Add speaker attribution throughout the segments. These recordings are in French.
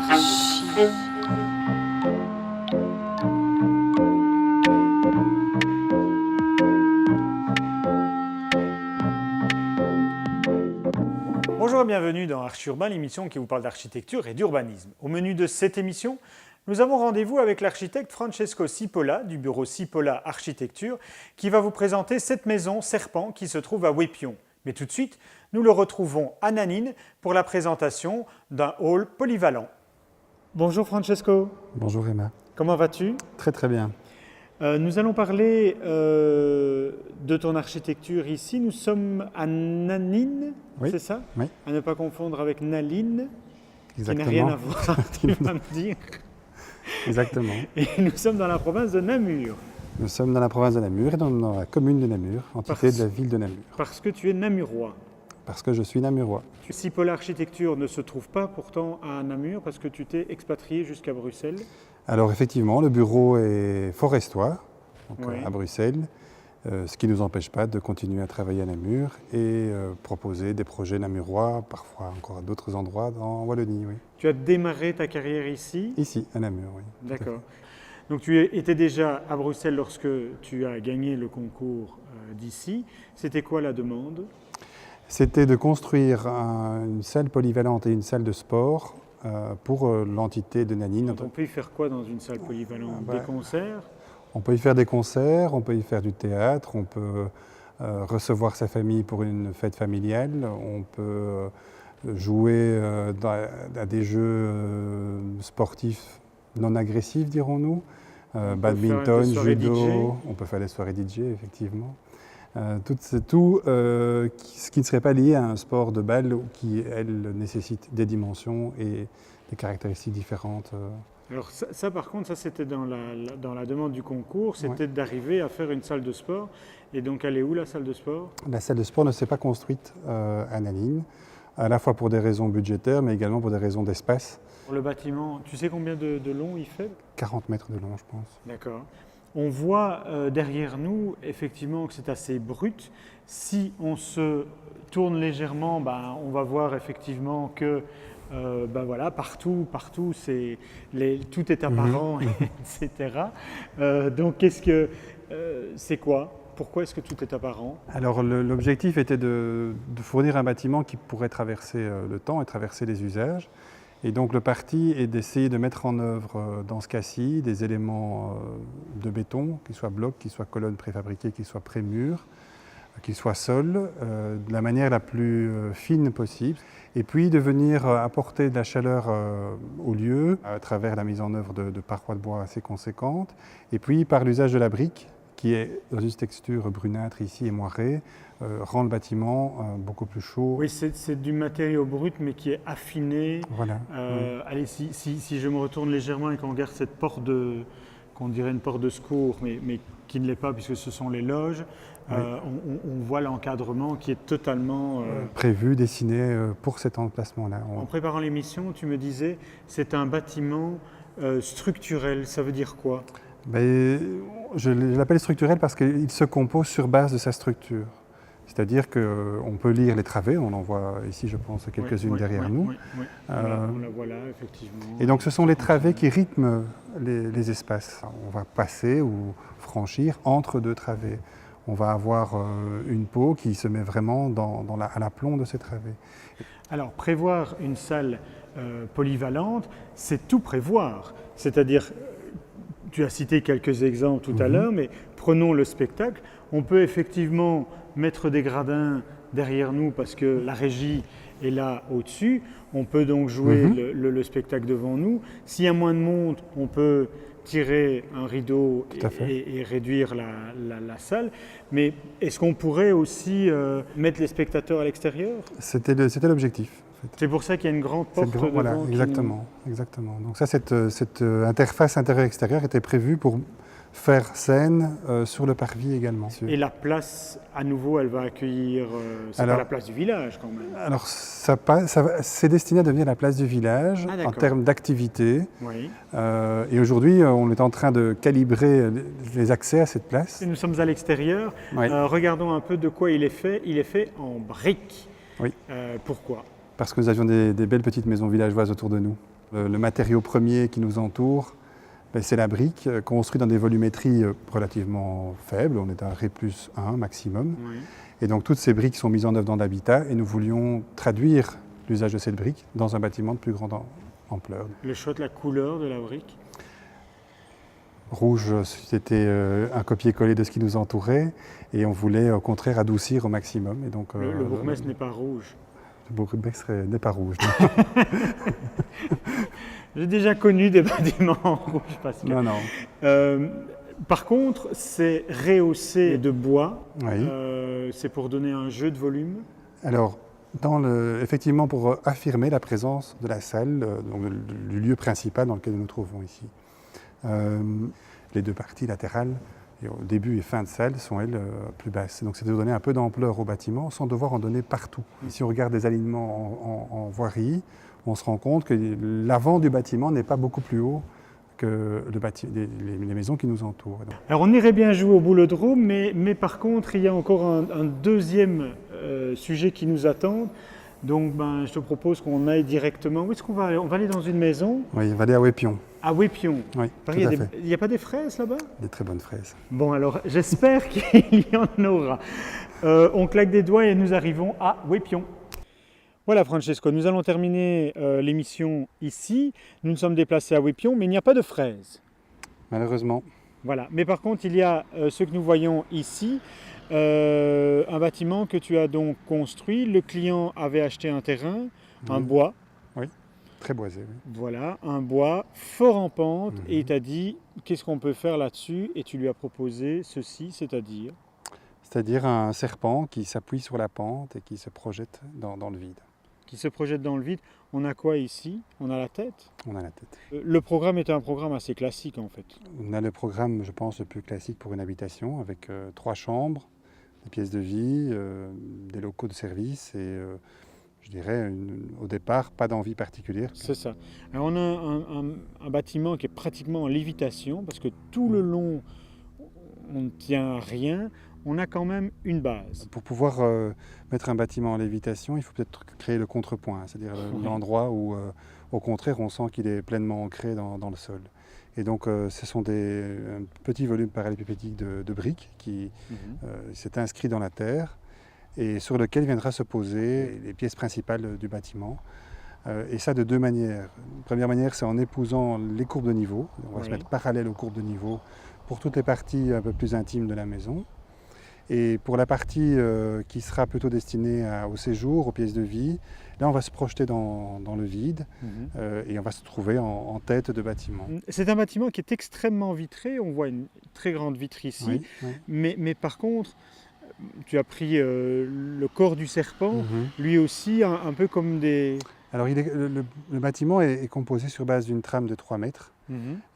Speaker 1: Bonjour et bienvenue dans Archi Urbain, l'émission qui vous parle d'architecture et d'urbanisme. Au menu de cette émission, nous avons rendez-vous avec l'architecte Francesco Cipolla du bureau Cipolla Architecture qui va vous présenter cette maison Serpent qui se trouve à Wépion. Mais tout de suite, nous le retrouvons à Nanine pour la présentation d'un hall polyvalent. Bonjour Francesco.
Speaker 2: Bonjour Emma.
Speaker 1: Comment vas-tu?
Speaker 2: Très très bien.
Speaker 1: Nous allons parler de ton architecture ici. Nous sommes à Nanine,
Speaker 2: Oui.
Speaker 1: c'est ça?
Speaker 2: Oui.
Speaker 1: À ne pas confondre avec Naline,
Speaker 2: Exactement.
Speaker 1: qui n'a rien à voir, tu vas me dire.
Speaker 2: Exactement.
Speaker 1: Et nous sommes dans la province de Namur,
Speaker 2: Nous sommes dans la province de Namur et dans la commune de Namur, entité de la ville de Namur.
Speaker 1: parce que tu es namurois.
Speaker 2: Parce que je suis namurois.
Speaker 1: Cipolla Architecture ne se trouve pas pourtant à Namur parce que tu t'es expatrié jusqu'à Bruxelles.
Speaker 2: Alors effectivement, le bureau est forestois, donc
Speaker 1: Oui.
Speaker 2: à Bruxelles, ce qui ne nous empêche pas de continuer à travailler à Namur et proposer des projets namurois, parfois encore à d'autres endroits en Wallonie. Oui.
Speaker 1: Tu as démarré ta carrière ici.
Speaker 2: Ici, à Namur, oui. tout à
Speaker 1: D'accord. Donc tu étais déjà à Bruxelles lorsque tu as gagné le concours d'ici. C'était quoi la demande?
Speaker 2: C'était de construire une salle polyvalente et une salle de sport pour l'entité de Nanine.
Speaker 1: On peut y faire quoi dans une salle polyvalente? Des concerts?
Speaker 2: On peut y faire des concerts, on peut y faire du théâtre, on peut recevoir sa famille pour une fête familiale, on peut jouer à des jeux sportifs non agressifs, dirons-nous, badminton, judo,
Speaker 1: DJ.
Speaker 2: on peut faire des soirées DJ, effectivement. Tout ce qui ne serait pas lié à un sport de balle qui, elle, nécessite des dimensions et des caractéristiques différentes.
Speaker 1: Alors ça, par contre, ça c'était dans la demande du concours, c'était d'arriver à faire une salle de sport. Et donc elle est où la salle de sport?
Speaker 2: La salle de sport ne s'est pas construite à Nanine, à la fois pour des raisons budgétaires, mais également pour des raisons d'espace.
Speaker 1: Le bâtiment, tu sais combien de long il fait?
Speaker 2: 40 mètres de long, je pense.
Speaker 1: D'accord. On voit derrière nous effectivement que c'est assez brut. Si on se tourne légèrement, on va voir effectivement que voilà, partout tout est apparent, etc. Donc c'est quoi? Pourquoi est-ce que tout est apparent?
Speaker 2: Alors l'objectif était de fournir un bâtiment qui pourrait traverser le temps et traverser les usages. Et donc le parti est d'essayer de mettre en œuvre dans ce cas-ci des éléments de béton, qu'ils soient blocs, qu'ils soient colonnes préfabriquées, qu'ils soient prémurs, qu'ils soient sols, de la manière la plus fine possible. Et puis de venir apporter de la chaleur au lieu à travers la mise en œuvre de parois de bois assez conséquentes. Et puis par l'usage de la brique, qui est dans une texture brunâtre ici et moirée, rend le bâtiment beaucoup plus chaud.
Speaker 1: Oui, c'est du matériau brut mais qui est affiné.
Speaker 2: Voilà.
Speaker 1: Allez, si je me retourne légèrement et qu'on regarde cette porte qu'on dirait une porte de secours, mais qui ne l'est pas puisque ce sont les loges, on voit l'encadrement qui est totalement
Speaker 2: prévu, dessiné pour cet emplacement-là.
Speaker 1: En préparant l'émission, tu me disais c'est un bâtiment structurel. Ça veut dire quoi?
Speaker 2: Je l'appelle structurel parce qu'il se compose sur base de sa structure. C'est-à-dire qu'on peut lire les travées, on en voit ici, je pense, quelques-unes derrière nous.
Speaker 1: Oui. On la voit là, effectivement.
Speaker 2: Et donc ce sont les travées qui rythment les espaces. On va passer ou franchir entre deux travées. On va avoir une peau qui se met vraiment à l'aplomb de ces travées.
Speaker 1: Alors, prévoir une salle polyvalente, c'est tout prévoir. C'est-à-dire, tu as cité quelques exemples tout à l'heure, mais prenons le spectacle. On peut effectivement mettre des gradins derrière nous parce que la régie est là au-dessus. On peut donc jouer le spectacle devant nous. S'il y a moins de monde, on peut tirer un rideau et réduire la salle. Mais est-ce qu'on pourrait aussi mettre les spectateurs à l'extérieur?
Speaker 2: C'était l'objectif.
Speaker 1: C'est pour ça qu'il y a une grande porte devant.
Speaker 2: Voilà, exactement. Donc ça, cette interface intérieure-extérieure était prévue pour faire scène sur le parvis également.
Speaker 1: Et la place, à nouveau, elle va accueillir... c'est pas la place du village quand même.
Speaker 2: Alors, c'est destiné à devenir la place du village en termes d'activité.
Speaker 1: Oui.
Speaker 2: Et aujourd'hui, on est en train de calibrer les accès à cette place.
Speaker 1: Et nous sommes à l'extérieur.
Speaker 2: Oui.
Speaker 1: Regardons un peu de quoi il est fait. Il est fait en briques.
Speaker 2: Oui.
Speaker 1: Pourquoi?
Speaker 2: Parce que nous avions des belles petites maisons villageoises autour de nous. Le matériau premier qui nous entoure, c'est la brique, construite dans des volumétries relativement faibles. On est à Ré+1 maximum.
Speaker 1: Oui.
Speaker 2: Et donc toutes ces briques sont mises en œuvre dans l'habitat et nous voulions traduire l'usage de cette brique dans un bâtiment de plus grande ampleur.
Speaker 1: Le choix de la couleur de la brique?
Speaker 2: Rouge, c'était un copier-coller de ce qui nous entourait et on voulait au contraire adoucir au maximum. Et donc,
Speaker 1: Le bourgmestre n'est pas rouge.
Speaker 2: Le bourgmestre n'est pas rouge.
Speaker 1: J'ai déjà connu des bâtiments rouges, Pascal.
Speaker 2: Non.
Speaker 1: Par contre, c'est rehaussé de bois.
Speaker 2: Oui.
Speaker 1: C'est pour donner un jeu de volume.
Speaker 2: Alors, effectivement, pour affirmer la présence de la salle, donc du lieu principal dans lequel nous nous trouvons ici. Les deux parties latérales, au début et fin de salle, sont elles plus basses. Donc c'est de donner un peu d'ampleur au bâtiment sans devoir en donner partout. Et si on regarde des alignements en voirie, on se rend compte que l'avant du bâtiment n'est pas beaucoup plus haut que les maisons qui nous entourent.
Speaker 1: Alors on irait bien jouer au boulodrome, mais par contre il y a encore un deuxième sujet qui nous attend. Donc je te propose qu'on aille directement. Où est-ce qu'on va aller? On va aller dans une maison?
Speaker 2: Oui, on va aller à Wépion.
Speaker 1: À Wépion.
Speaker 2: Oui,
Speaker 1: Il n'y a pas des fraises là-bas?
Speaker 2: Des très bonnes fraises.
Speaker 1: Bon alors j'espère qu'il y en aura. On claque des doigts et nous arrivons à Wépion. Voilà Francesco, nous allons terminer l'émission ici. Nous nous sommes déplacés à Wépion, mais il n'y a pas de fraises.
Speaker 2: Malheureusement.
Speaker 1: Voilà, mais par contre il y a ce que nous voyons ici. Un bâtiment que tu as donc construit. Le client avait acheté un terrain, un bois.
Speaker 2: Oui, très boisé. Oui.
Speaker 1: Voilà, un bois fort en pente. Et il t'a dit, qu'est-ce qu'on peut faire là-dessus? Et tu lui as proposé ceci, c'est-à-dire?
Speaker 2: C'est-à-dire un serpent qui s'appuie sur la pente et qui se projette dans le vide.
Speaker 1: Qui se projette dans le vide. On a quoi ici? On a la tête?
Speaker 2: On a la tête.
Speaker 1: Le programme est un programme assez classique en fait.
Speaker 2: On a le programme, je pense, le plus classique pour une habitation avec 3 chambres, des pièces de vie, des locaux de service et je dirais au départ pas d'envie particulière.
Speaker 1: C'est ça. Alors on a un bâtiment qui est pratiquement en lévitation parce que tout le long on ne tient à rien. On a quand même une base.
Speaker 2: Pour pouvoir mettre un bâtiment en lévitation, il faut peut-être créer le contrepoint, c'est-à-dire l'endroit où au contraire on sent qu'il est pleinement ancré dans le sol. Et donc ce sont des petits volumes parallélépipédiques de briques qui s'est inscrit dans la terre et sur lequel viendra se poser les pièces principales du bâtiment. Et ça de 2 manières. La première manière, c'est en épousant les courbes de niveau. On va se mettre parallèle aux courbes de niveau pour toutes les parties un peu plus intimes de la maison. Et pour la partie qui sera plutôt destinée au séjour, aux pièces de vie, là on va se projeter dans le vide et on va se trouver en tête de bâtiment.
Speaker 1: C'est un bâtiment qui est extrêmement vitré, on voit une très grande vitre ici, mais par contre, tu as pris le corps du serpent, lui aussi un peu comme des...
Speaker 2: Alors le bâtiment est composé sur base d'une trame de 3 mètres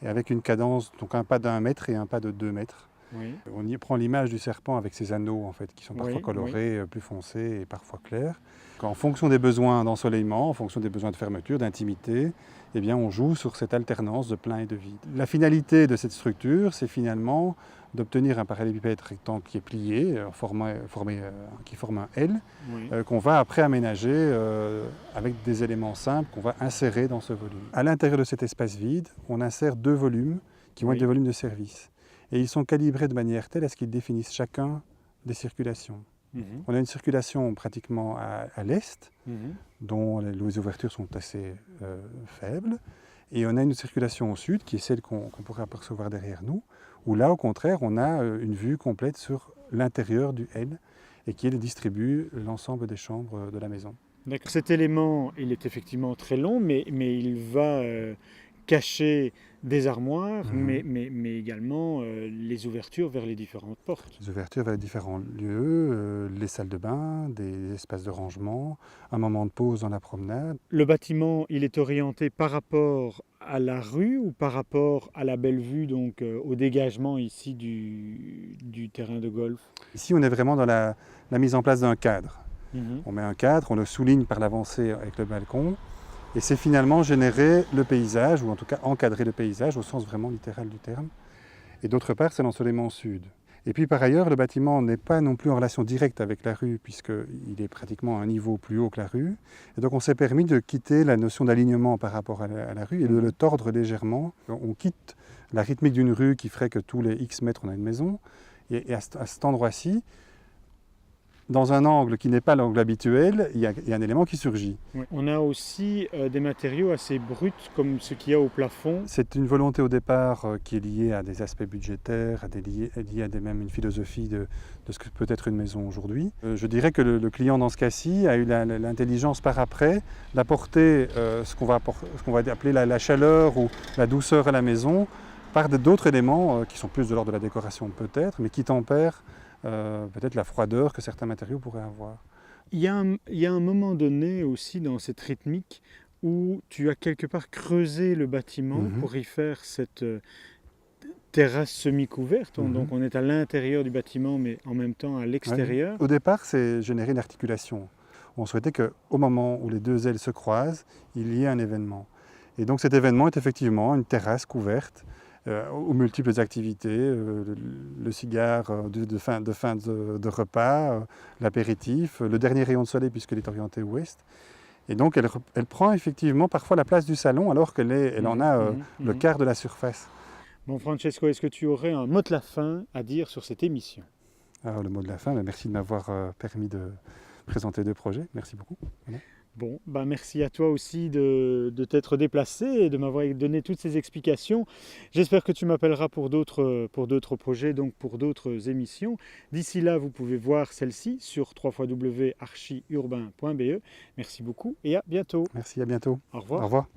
Speaker 2: et avec une cadence, donc un pas d'1 mètre et un pas de 2 mètres.
Speaker 1: Oui.
Speaker 2: On y prend l'image du serpent avec ses anneaux en fait, qui sont parfois colorés, plus foncés et parfois clairs. En fonction des besoins d'ensoleillement, en fonction des besoins de fermeture, d'intimité, eh bien, on joue sur cette alternance de plein et de vide. La finalité de cette structure, c'est finalement d'obtenir un parallélépipède rectangle qui est plié, qui forme un L, qu'on va après aménager avec des éléments simples qu'on va insérer dans ce volume. À l'intérieur de cet espace vide, on insère 2 volumes qui vont être des volumes de service. Et ils sont calibrés de manière telle à ce qu'ils définissent chacun des circulations. On a une circulation pratiquement à l'est, dont les ouvertures sont assez faibles, et on a une circulation au sud, qui est celle qu'on pourrait apercevoir derrière nous, où là, au contraire, on a une vue complète sur l'intérieur du L, et qui distribue l'ensemble des chambres de la maison.
Speaker 1: D'accord. Cet élément, il est effectivement très long, mais il va cacher des armoires, mais également les ouvertures vers les différentes portes.
Speaker 2: Les ouvertures vers les différents lieux, les salles de bain, des espaces de rangement, un moment de pause dans la promenade.
Speaker 1: Le bâtiment, il est orienté par rapport à la rue ou par rapport à la belle vue, donc au dégagement ici du terrain de golf?
Speaker 2: Ici, on est vraiment dans la mise en place d'un cadre. On met un cadre, on le souligne par l'avancée avec le balcon. Et c'est finalement générer le paysage, ou en tout cas encadrer le paysage au sens vraiment littéral du terme. Et d'autre part, c'est l'ensoleillement sud. Et puis par ailleurs, le bâtiment n'est pas non plus en relation directe avec la rue, puisqu'il est pratiquement à un niveau plus haut que la rue. Et donc on s'est permis de quitter la notion d'alignement par rapport à la rue et de le tordre légèrement. On quitte la rythmique d'une rue qui ferait que tous les X mètres on a une maison. Et à cet endroit-ci, dans un angle qui n'est pas l'angle habituel, il y a un élément qui surgit.
Speaker 1: Oui. On a aussi des matériaux assez bruts comme ce qu'il y a au plafond.
Speaker 2: C'est une volonté au départ qui est liée à des aspects budgétaires, liée à même une philosophie de ce que peut être une maison aujourd'hui. Je dirais que le client dans ce cas-ci a eu l'intelligence par après d'apporter ce qu'on va appeler la chaleur ou la douceur à la maison par d'autres éléments qui sont plus de l'ordre de la décoration peut-être, mais qui tempèrent peut-être la froideur que certains matériaux pourraient avoir.
Speaker 1: Il y a un moment donné aussi dans cette rythmique où tu as quelque part creusé le bâtiment pour y faire cette terrasse semi-couverte. Donc on est à l'intérieur du bâtiment mais en même temps à l'extérieur.
Speaker 2: Oui. Au départ, c'est générer une articulation. On souhaitait qu'au moment où les deux ailes se croisent, il y ait un événement. Et donc cet événement est effectivement une terrasse couverte aux multiples activités, le cigare de fin de repas, l'apéritif, le dernier rayon de soleil puisqu'elle est orientée ouest. Et donc elle prend effectivement parfois la place du salon alors qu'elle en a le quart de la surface.
Speaker 1: Bon Francesco, est-ce que tu aurais un mot de la fin à dire sur cette émission?
Speaker 2: Alors, le mot de la fin, merci de m'avoir permis de présenter 2 projets. Merci beaucoup. Voilà.
Speaker 1: Bon, merci à toi aussi de t'être déplacé et de m'avoir donné toutes ces explications. J'espère que tu m'appelleras pour d'autres projets, donc pour d'autres émissions. D'ici là, vous pouvez voir celle-ci sur www.archiurbain.be. Merci beaucoup et à bientôt.
Speaker 2: Merci, à bientôt.
Speaker 1: Au revoir.
Speaker 2: Au revoir.